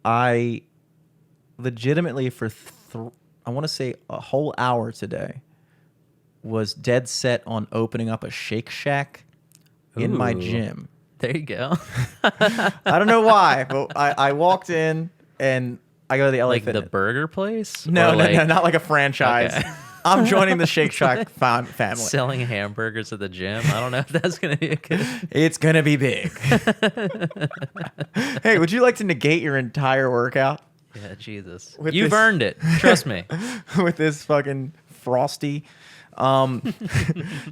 I legitimately for I want to say a whole hour today was dead set on opening up a Shake Shack in my Ooh. gym. There you go. I don't know why, but I walked in and I go to the LA Like Fitness. the burger place? No, Or no, like no, not like a franchise. Okay. I'm joining the Shake Shack family. selling hamburgers at the gym. I don't know if that's going to be a good... It's going to be big. Hey, would you like to negate your entire workout Yeah, Jesus. With You've this- earned it. Trust me. with this fucking frosty? No,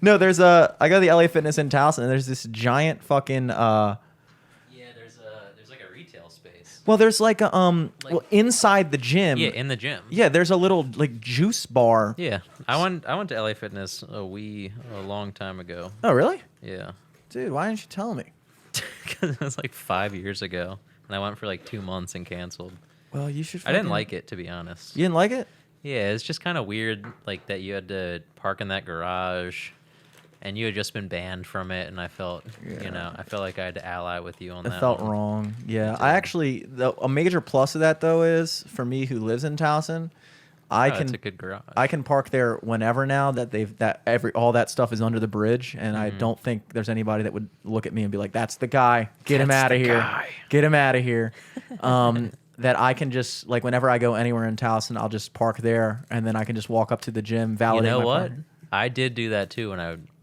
I go to the LA Fitness in Towson and there's this giant fucking Yeah, there's like a retail space. well, there's like a well, inside the gym. Yeah, in the gym. Yeah, there's a little like juice bar. Yeah. I went to LA Fitness a long time ago. Oh, really? Yeah. Dude, why didn't you tell me? Because it was like 5 years ago. And I went for like 2 months and canceled. Well, you should. I didn't like it, to be honest. You didn't like it? Yeah, it's just kind of weird, like that you had to park in that garage, and you had just been banned from it, and I felt, I felt like I had to ally with you on that. It felt one. wrong. Yeah, I actually a major plus of that though is for me who lives in Towson, It's a good garage. I can park there whenever now that all that stuff is under the bridge, and I don't think there's anybody that would look at me and be like, "That's the guy. Get him out of here. guy." Get him out of here." That I can just like whenever I go anywhere in Towson, I'll just park there, and then I can just walk up to the gym, You validate. know my what? parking. I did do that too when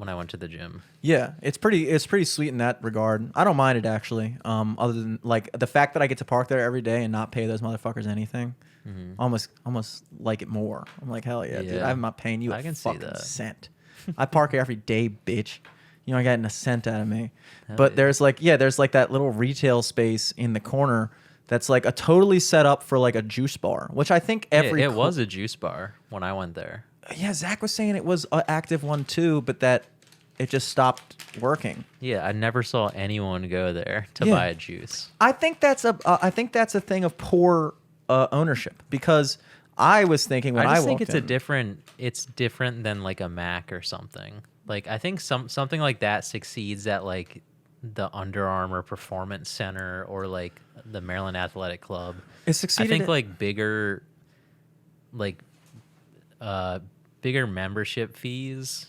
I went to the gym. Yeah, it's pretty sweet in that regard. I don't mind it actually. Other than like the fact that I get to park there every day and not pay those motherfuckers anything. Almost like it more. I'm like, hell yeah, dude. Yeah. I'm not paying you I a can see fucking that. cent. I park here every day, bitch. You know, I getting a cent out of me. Hell But yeah. there's like that little retail space in the corner that's like a totally set up for like a juice bar, which I think every It was a juice bar when I went there. Yeah, Zach was saying it was an active one too, but that it just stopped working. Yeah, I never saw anyone go there to Yeah. buy a juice. I think that's a thing of poor ownership because I was thinking when I I just think walked it's different than like a Mac or something. Like I think something like that succeeds at like the Under Armour Performance Center or like the Maryland Athletic Club. It I succeeded. think like bigger membership fees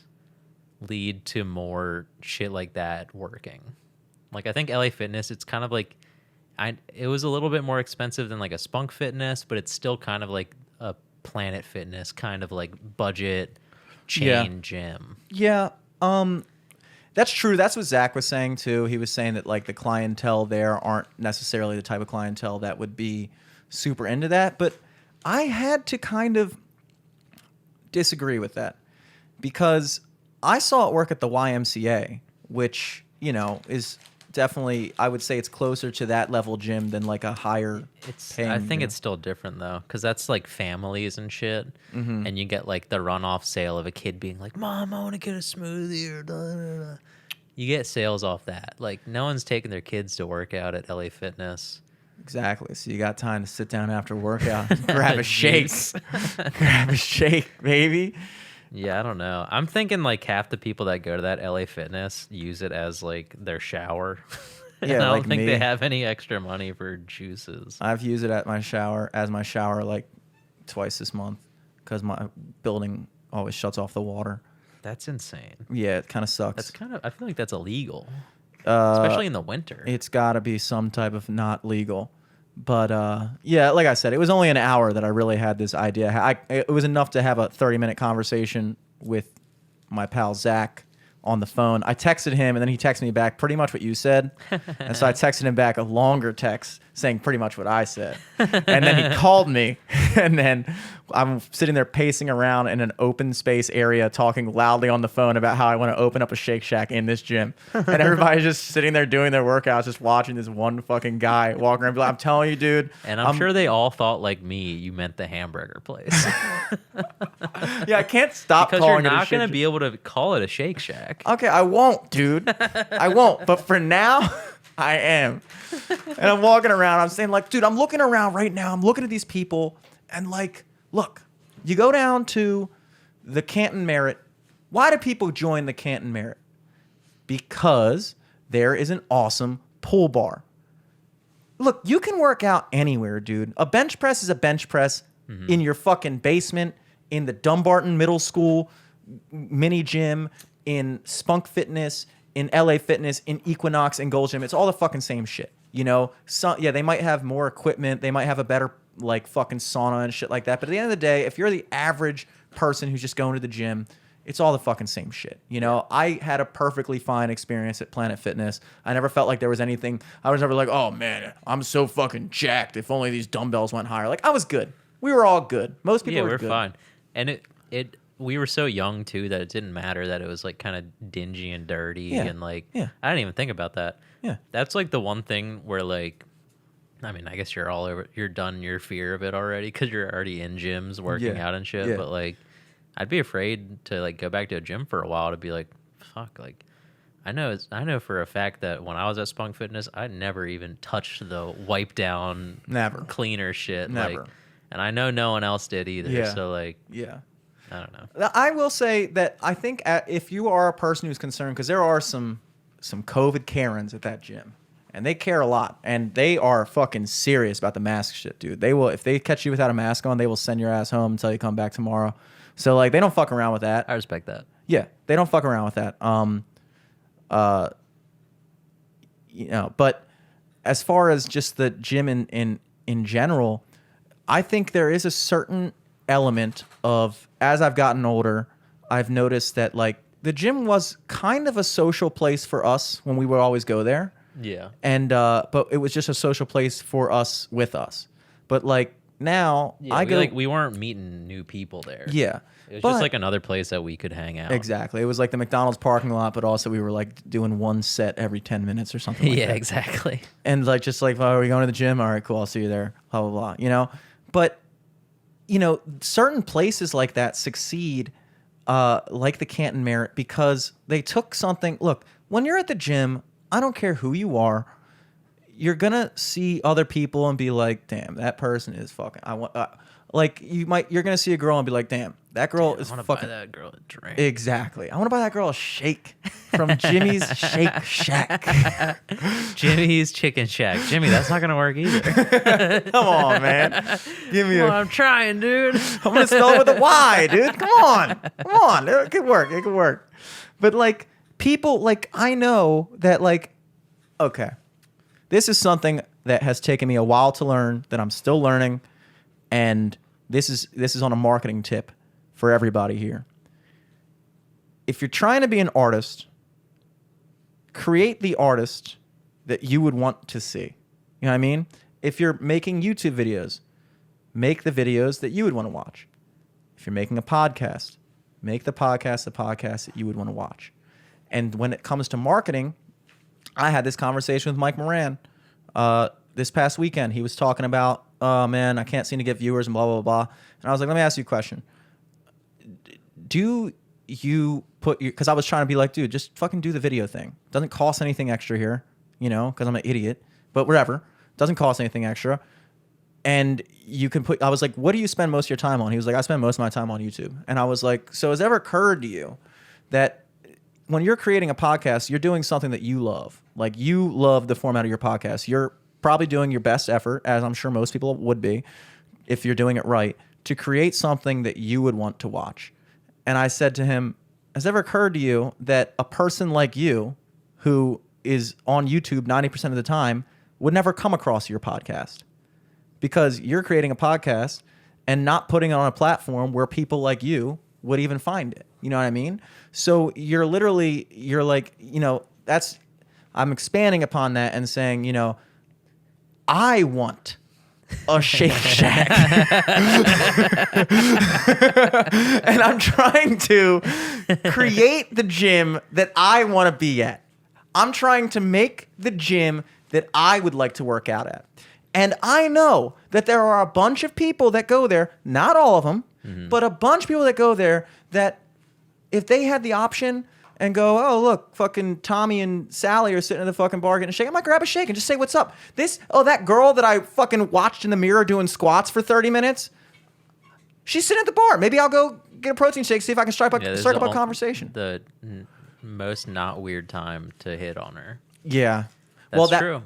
lead to more shit like that working. Like I think LA Fitness, it's kind of like it was a little bit more expensive than like a Spunk Fitness, but it's still kind of like a Planet Fitness kind of like budget chain gym. Yeah, that's true. That's what Zach was saying too. He was saying that like the clientele there aren't necessarily the type of clientele that would be super into that. But I had to kind of disagree with that because I saw it work at the YMCA, which, you know, is definitely, I would say it's closer to that level gym than like a higher paying. I think gym. it's still different though, because that's like families and shit, and you get like the runoff sale of a kid being like, "Mom, I want to get a smoothie." Or da, da, da. You get sales off that. Like no one's taking their kids to work out at LA Fitness. Exactly. So you got time to sit down after workout, grab a shake, Juice. grab a shake, baby. Yeah, I don't know. I'm thinking like half the people that go to that LA Fitness use it as like their shower. And Yeah, I don't like think me. they have any extra money for juices. I've used it at my shower like twice this month because my building always shuts off the water. That's insane. Yeah, it kind of sucks. That's kind of. I feel like that's illegal, Uh, especially in the winter. It's got to be some type of not legal. But yeah, like I said, it was only an hour that I really had this idea. It was enough to have a 30-minute conversation with my pal Zach on the phone. I texted him, and then he texted me back pretty much what you said. And so I texted him back a longer text saying pretty much what I said. And then he called me, and then I'm sitting there pacing around in an open space area talking loudly on the phone about how I want to open up a Shake Shack in this gym. And everybody's just sitting there doing their workouts, just watching this one fucking guy walking around and be like, I'm telling you, dude. And I'm sure they all thought like me, you meant the hamburger place. Yeah, I can't stop Because calling you're it a not Shake going to Shack. be able to call it a Shake Shack. Okay, I won't, dude. I won't. But for now, I am. And I'm walking around. I'm saying, like, dude, I'm looking around right now. I'm looking at these people. And, like, look, you go down to the Canton Merit. Why do people join the Canton Merit? Because there is an awesome pool bar. look, you can work out anywhere, dude. A bench press is a bench press in your fucking basement, in the Dumbarton Middle School mini gym, in Spunk Fitness, in LA Fitness, in Equinox, and Gold Gym. It's all the fucking same shit. You know, they might have more equipment. They might have a better like fucking sauna and shit like that. But at the end of the day, if you're the average person who's just going to the gym, it's all the fucking same shit. You know, I had a perfectly fine experience at Planet Fitness. I never felt like there was anything. I was never like, oh man, I'm so fucking jacked. If only these dumbbells went higher. Like, I was good. We were all good. Most people were good. Fine. And we were so young too that it didn't matter that it was like kind of dingy and dirty and like I didn't even think about that. Yeah. That's like the one thing where like, I mean, I guess you're done your fear of it already because you're already in gyms working out and shit. Yeah. But like, I'd be afraid to like go back to a gym for a while to be like, fuck, like I know for a fact that when I was at Spunk Fitness, I never even touched the wipe down cleaner shit. Never. Like, and I know no one else did either. Yeah. So like, yeah. I don't know. I will say that I think if you are a person who's concerned, because there are some COVID Karens at that gym, and they care a lot, and they are fucking serious about the mask shit, dude. They will, if they catch you without a mask on, they will send your ass home until you come back tomorrow. So like, they don't fuck around with that. I respect that. Yeah, they don't fuck around with that. You know, but as far as just the gym in general, I think there is a certain element of, as I've gotten older, I've noticed that like the gym was kind of a social place for us when we would always go there. Yeah. And but it was just a social place for us with us. But like now we weren't meeting new people there. Yeah. It was just like another place that we could hang out. Exactly. It was like the McDonald's parking lot, but also we were like doing one set every 10 minutes or something like that. Yeah, exactly. And like, just like, oh, are we going to the gym? All right, cool. I'll see you there. Blah, blah, blah. You know? But, you know, certain places like that succeed, like the Canton Merit, because they took something. Look, when you're at the gym, I don't care who you are, you're going to see other people and be like, damn, that person is fucking, like you're going to see a girl and be like, damn, that girl is fucking. I want to buy that girl a drink. Exactly. I want to buy that girl a shake from Jimmy's Shake Shack. Jimmy's Chicken Shack. Jimmy, that's not going to work either. Come on, man. Give me I'm trying, dude. I'm going to spell it with a Y, dude. Come on. Come on. It could work. It could work. But like people, like I know that like, okay, this is something that has taken me a while to learn, that I'm still learning. And this is on a marketing tip for everybody here. If you're trying to be an artist, create the artist that you would want to see. You know what I mean? If you're making YouTube videos, make the videos that you would want to watch. If you're making a podcast, make the podcast that you would want to watch. And when it comes to marketing, I had this conversation with Mike Moran this past weekend. He was talking about, oh man, I can't seem to get viewers and blah, blah, blah. And I was like, let me ask you a question. Do you put your, because I was trying to be like, dude, just fucking do the video thing. Doesn't cost anything extra here, you know, because I'm an idiot, but whatever. Doesn't cost anything extra. And you can put, I was like, what do you spend most of your time on? He was like, I spend most of my time on YouTube. And I was like, so has it ever occurred to you that when you're creating a podcast, you're doing something that you love? Like you love the format of your podcast. You're probably doing your best effort, as I'm sure most people would be, if you're doing it right, to create something that you would want to watch. And I said to him, has it ever occurred to you that a person like you, who is on YouTube 90% of the time, would never come across your podcast? Because you're creating a podcast and not putting it on a platform where people like you would even find it. You know what I mean? So you're like, you know, I'm expanding upon that and saying, you know, I want a Shake Shack. And I'm trying to create the gym that I want to be at. I'm trying to make the gym that I would like to work out at. And I know that there are a bunch of people that go there, not all of them, but a bunch of people that go there that if they had the option and go, oh, look, fucking Tommy and Sally are sitting in the fucking bar getting a shake, I might grab a shake and just say, what's up? That girl that I fucking watched in the mirror doing squats for 30 minutes, she's sitting at the bar. Maybe I'll go get a protein shake, see if I can strike up a conversation. The most not weird time to hit on her. Yeah. That's true.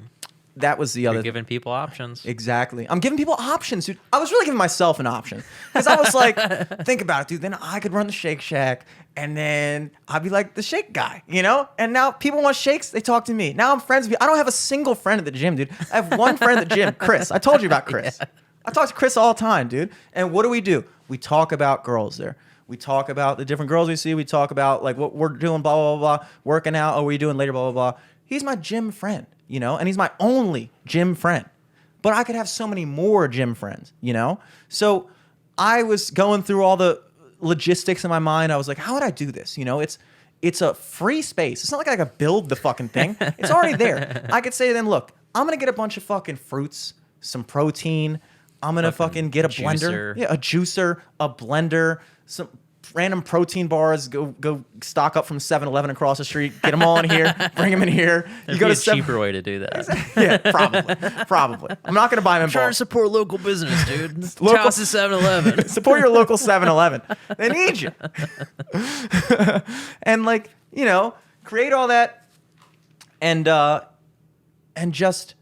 that was the You're other giving people options. Exactly. I'm giving people options, dude. I was really giving myself an option. Because I was like, think about it, dude. Then I could run the Shake Shack, and then I'd be like the shake guy, you know? And now people want shakes, they talk to me. Now I'm friends with you. I don't have a single friend at the gym, dude. I have one friend at the gym, Chris. I told you about Chris. Yeah. I talk to Chris all the time, dude. And what do? We talk about girls there. We talk about the different girls we see. We talk about like what we're doing, blah, blah, blah, blah. Working out. Oh, what are you doing later, blah, blah, blah. He's my gym friend, you know? And he's my only gym friend. But I could have so many more gym friends, you know? So I was going through all the logistics in my mind. I was like, how would I do this? You know, it's a free space. It's not like I could build the fucking thing. It's already there. I could say to them, look, I'm going to get a bunch of fucking fruits, some protein. I'm going to fucking get a blender. Yeah, a juicer, a blender, some random protein bars. Go stock up from 7-Eleven across the street. Get them all in here. Bring them in here. There'd be a cheaper way to do that. Yeah, probably. I'm not going to buy them in bulk. Trying to support local business, dude. Toss is 7-Eleven. Support your local 7-Eleven. They need you. And like, you know, create all that and just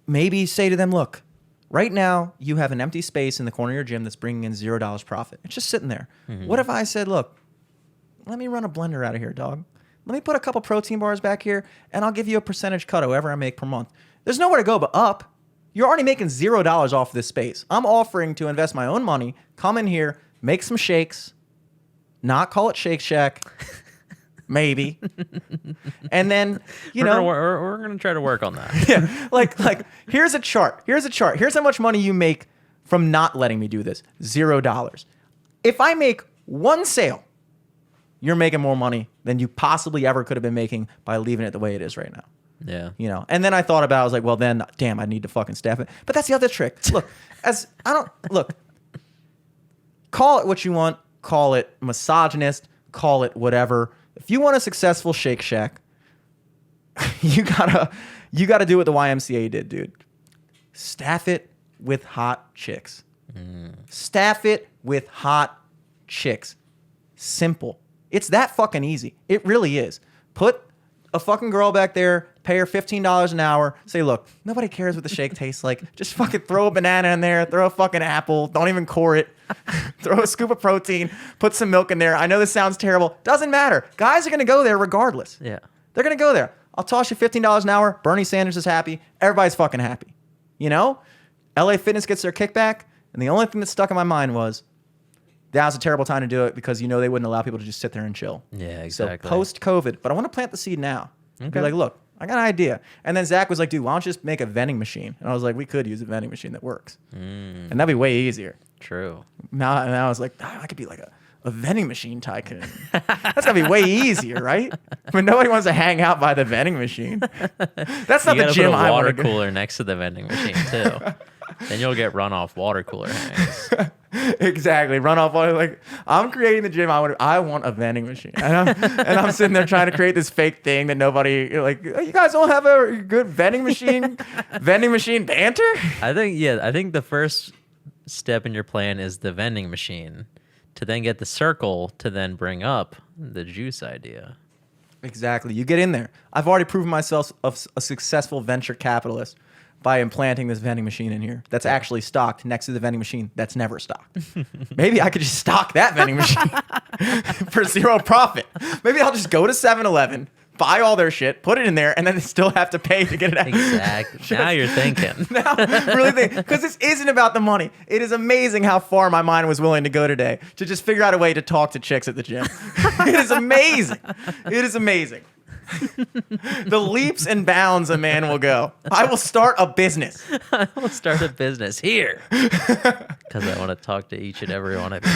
maybe say to them, look, right now, you have an empty space in the corner of your gym that's bringing in $0 profit. It's just sitting there. Mm-hmm. What if I said, look, let me run a blender out of here, dog. Let me put a couple protein bars back here, and I'll give you a percentage cut, however I make per month. There's nowhere to go but up. You're already making $0 off this space. I'm offering to invest my own money, come in here, make some shakes, not call it Shake Shack, maybe. And then, we're going to try to work on that. Yeah. Like here's a chart. Here's how much money you make from not letting me do this. $0. If I make one sale, you're making more money than you possibly ever could have been making by leaving it the way it is right now. Yeah. You know. And then I thought about it, I was like, well then, damn, I need to fucking staff it. But that's the other trick. Look, call it what you want, call it misogynist, call it whatever. If you want a successful Shake Shack, you gotta do what the YMCA did, dude. Staff it with hot chicks. Staff it with hot chicks. Simple. It's that fucking easy. It really is. Put a fucking girl back there, pay her $15 an hour, say, look, nobody cares what the shake tastes like. Just fucking throw a banana in there, throw a fucking apple, don't even core it. Throw a scoop of protein, put some milk in there. I know this sounds terrible. Doesn't matter. Guys are going to go there regardless. Yeah. They're going to go there. I'll toss you $15 an hour. Bernie Sanders is happy. Everybody's fucking happy. You know? LA Fitness gets their kickback. And the only thing that stuck in my mind was, that was a terrible time to do it because you know they wouldn't allow people to just sit there and chill. Yeah, exactly. So post-COVID. But I want to plant the seed now. Okay. Be like, look, I got an idea. And then Zach was like, dude, why don't you just make a vending machine? And I was like, we could use a vending machine that works. And that'd be way easier. True. Now I was like, I could be like a vending machine tycoon. That's got to be way easier, right? But nobody wants to hang out by the vending machine. That's not the gym I want to go. Water cooler next to the vending machine, too. Then you'll get runoff water cooler hangs. Exactly. Runoff water. Like, I'm creating the gym. I want a vending machine. And I'm sitting there trying to create this fake thing that nobody, like, you guys don't have a good vending machine banter? I think the first step in your plan is the vending machine to then get the circle to then bring up the juice idea. Exactly. You get in there. I've already proven myself a successful venture capitalist by implanting this vending machine in here that's actually stocked next to the vending machine that's never stocked. Maybe I could just stock that vending machine for zero profit. Maybe I'll just go to 7-Eleven, buy all their shit, put it in there, and then they still have to pay to get it out. Exactly. Now you're thinking. Now, really think, because this isn't about the money. It is amazing how far my mind was willing to go today to just figure out a way to talk to chicks at the gym. It is amazing. It is amazing. The leaps and bounds a man will go. I will start a business. I will start a business here because I want to talk to each and every one of you.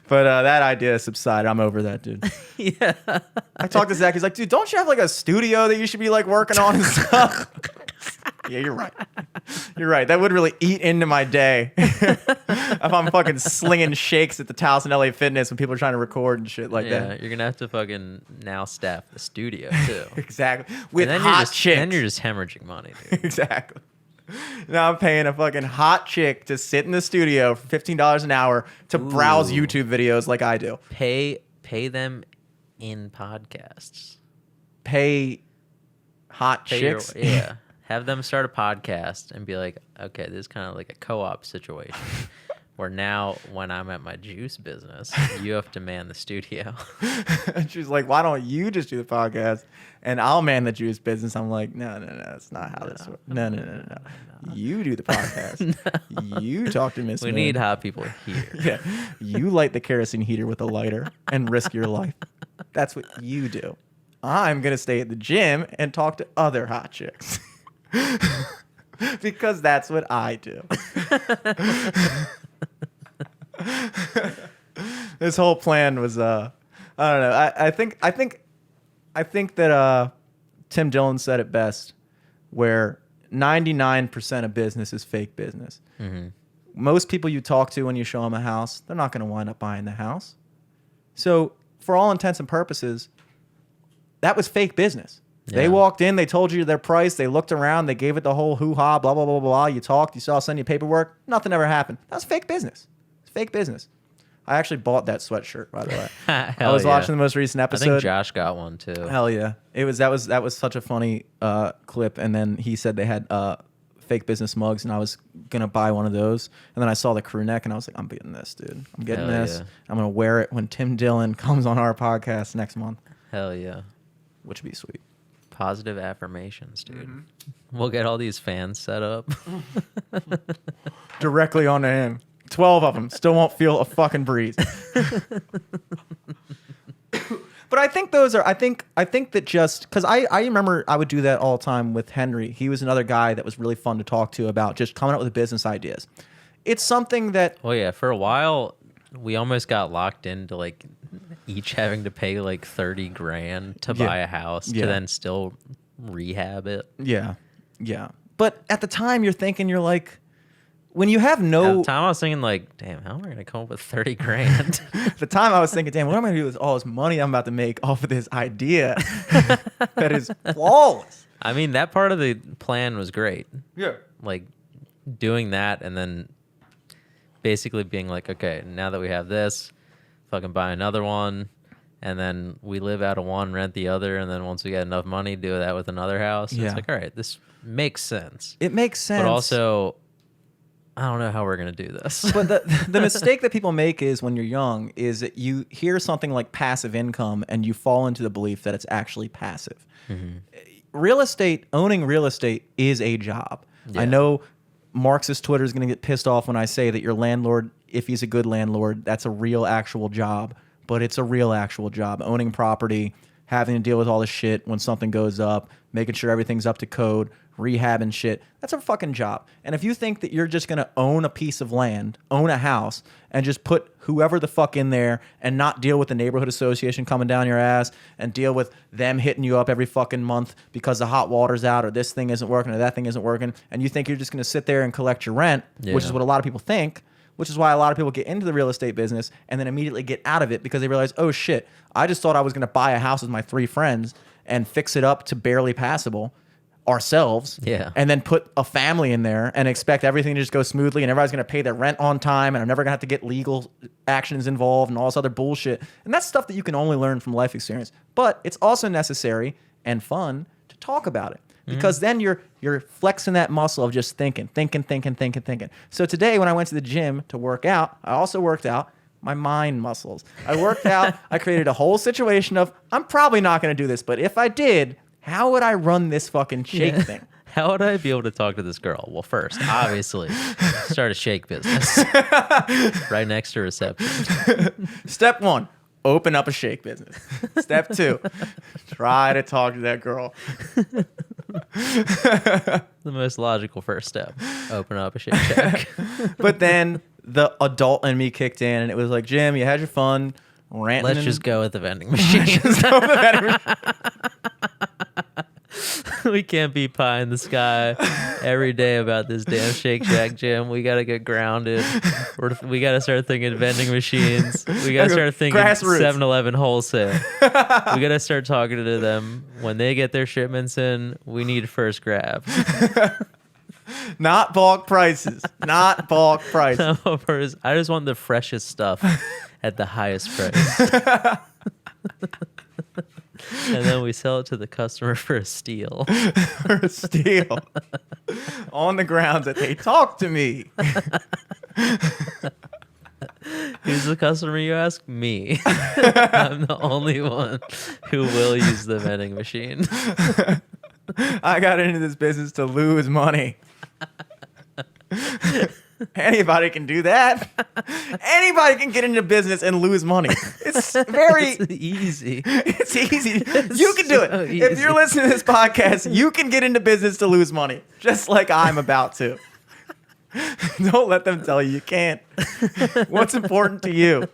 But that idea subsided. I'm over that, dude. Yeah. I talked to Zach. He's like, dude, don't you have like a studio that you should be like working on and stuff? Yeah, you're right. You're right. That would really eat into my day if I'm fucking slinging shakes at the Taos and LA Fitness when people are trying to record and shit like that. Yeah, you're gonna have to fucking now staff the studio too. Exactly. With hot chicks. Then you're just hemorrhaging money, dude. Exactly. Now I'm paying a fucking hot chick to sit in the studio for $15 an hour to browse YouTube videos like I do. Pay them in podcasts. pay hot chicks. Yeah. Have them start a podcast and be like, okay, this is kind of like a co-op situation where now when I'm at my juice business, you have to man the studio. And she's like, why don't you just do the podcast and I'll man the juice business? I'm like, no, that's not how this works. No. You do the podcast. You talk to Miss We Moon. need hot people here. Yeah. You light the kerosene heater with a lighter and risk your life. That's what you do. I'm going to stay at the gym and talk to other hot chicks. Because that's what I do. This whole plan was I don't know. I think that Tim Dillon said it best, where 99% of business is fake business. Mm-hmm. Most people you talk to when you show them a house, they're not going to wind up buying the house. So for all intents and purposes, that was fake business. They walked in, they told you their price, they looked around, they gave it the whole hoo-ha, blah, blah, blah, blah. You talked, you saw send you paperwork. Nothing ever happened. That's fake business. It's fake business. I actually bought that sweatshirt, by the way. I was watching the most recent episode. I think Josh got one too. Hell yeah. That was such a funny clip. And then he said they had fake business mugs, and I was going to buy one of those. And then I saw the crew neck, and I was like, I'm getting this, dude. I'm getting this. Yeah. I'm going to wear it when Tim Dillon comes on our podcast next month. Hell yeah. Which would be sweet. Positive affirmations, dude. Mm-hmm. We'll get all these fans set up. Directly onto him. 12 of them. Still won't feel a fucking breeze. But I think those are, I think that just, because I remember I would do that all the time with Henry. He was another guy that was really fun to talk to about just coming up with business ideas. It's something that... Well, yeah, for a while, we almost got locked into like each having to pay like 30 grand to buy a house to then still rehab it. Yeah. But at the time you're like, when you have no... At the time I was thinking like, damn, how am I going to come up with 30 grand? At the time I was thinking, damn, what am I going to do with all this money I'm about to make off of this idea that is flawless? I mean, that part of the plan was great. Yeah. Like doing that and then basically being like, okay, now that we have this, fucking buy another one, and then we live out of one, rent the other, and then once we get enough money, do that with another house. Yeah. It's like, all right, this makes sense. It makes sense. But also, I don't know how we're going to do this. But the mistake that people make is when you're young is that you hear something like passive income and you fall into the belief that it's actually passive. Mm-hmm. Owning real estate is a job. Yeah. I know Marxist Twitter is going to get pissed off when I say that your landlord, if he's a good landlord, that's a real actual job. But it's a real actual job. Owning property, having to deal with all this shit when something goes up, making sure everything's up to code, rehabbing shit. That's a fucking job. And if you think that you're just going to own a piece of land, own a house, and just put whoever the fuck in there and not deal with the neighborhood association coming down your ass and deal with them hitting you up every fucking month because the hot water's out or this thing isn't working or that thing isn't working, and you think you're just going to sit there and collect your rent, which is what a lot of people think, which is why a lot of people get into the real estate business and then immediately get out of it because they realize, oh shit, I just thought I was going to buy a house with my 3 friends and fix it up to barely passable ourselves, and then put a family in there and expect everything to just go smoothly and everybody's going to pay their rent on time and I'm never going to have to get legal actions involved and all this other bullshit. And that's stuff that you can only learn from life experience. But it's also necessary and fun to talk about it because then you're flexing that muscle of just thinking. So today when I went to the gym to work out, I also worked out my mind muscles. I worked out. I created a whole situation of, I'm probably not going to do this, but if I did, how would I run this fucking shake thing? How would I be able to talk to this girl? Well, first, obviously, start a shake business right next to reception. Step 1, open up a shake business. Step 2, try to talk to that girl. The most logical first step, open up a shake shack. But then the adult in me kicked in and it was like, Jim, you had your fun ranting. Let's just go with the vending machine. We can't be pie in the sky every day about this damn Shake Shack, Jim. We got to get grounded. We got to start thinking vending machines. We got to start thinking 7-Eleven wholesale. We got to start talking to them. When they get their shipments in, we need first grab. Not bulk prices. Not bulk prices. I just want the freshest stuff at the highest price. And then we sell it to the customer for a steal. For a steal. On the grounds that they talk to me. Who's the customer, you ask? Me. I'm the only one who will use the vending machine. I got into this business to lose money. Anybody can do that. Anybody can get into business and lose money. It's very It's easy. It's easy. You can do it. so If you're easy. listening to this podcast, you can get into business to lose money, just like I'm about to. Don't let them tell you you can't. What's important to you?